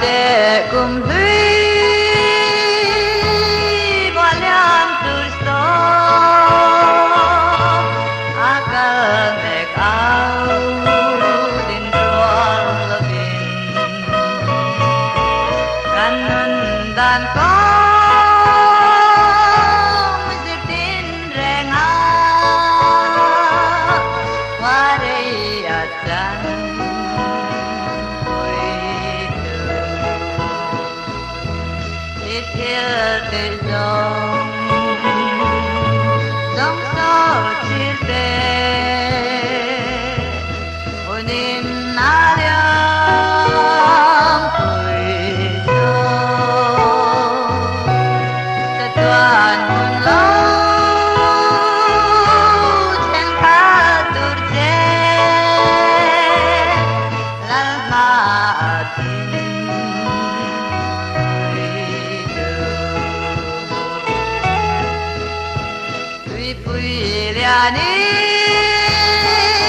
te kum thui qua liam tu sto akal te kau din rual lebin kanun dan ko mesitin renga ware adan te dòng dòng sâu chia te ôi nín na liang cười sâu ta toàn hồn lâu trên khá tur che la ma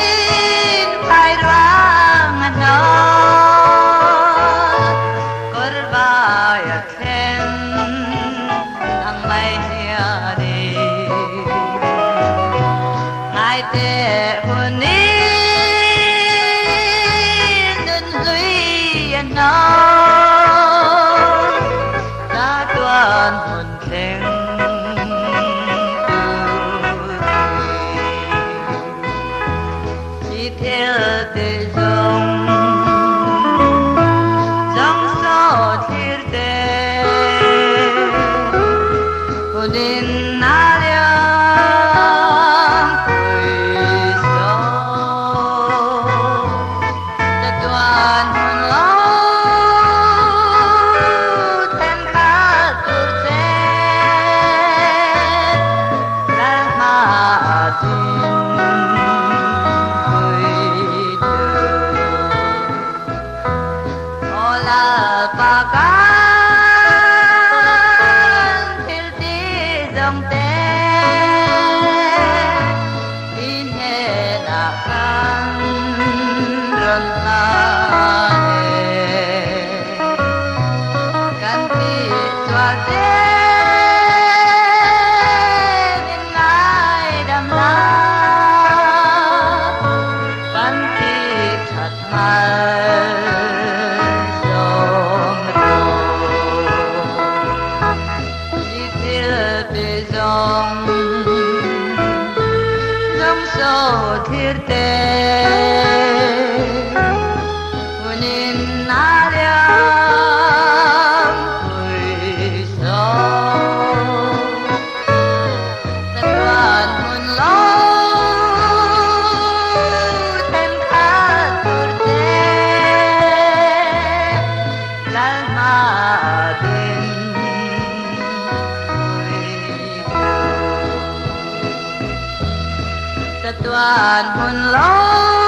Puilianin phải rang nó Korbaya khen ang may niya đi Ngay te hunin dun duy nó Na tuan hun khen theo te dòng dòng sâu thiệt te hunin na liang cười sâu ta toàn hồn lâu thêm khá tur che la ma tin pakan tilti dòng te inhe na kan ron la kan ti chua te din ngai dam la kan ti chat mal dòng sâu thiệt te hunin na liang cười sâu ta toàn hồn lâu thêm khá tur che la ma tin ta toàn hồn lâu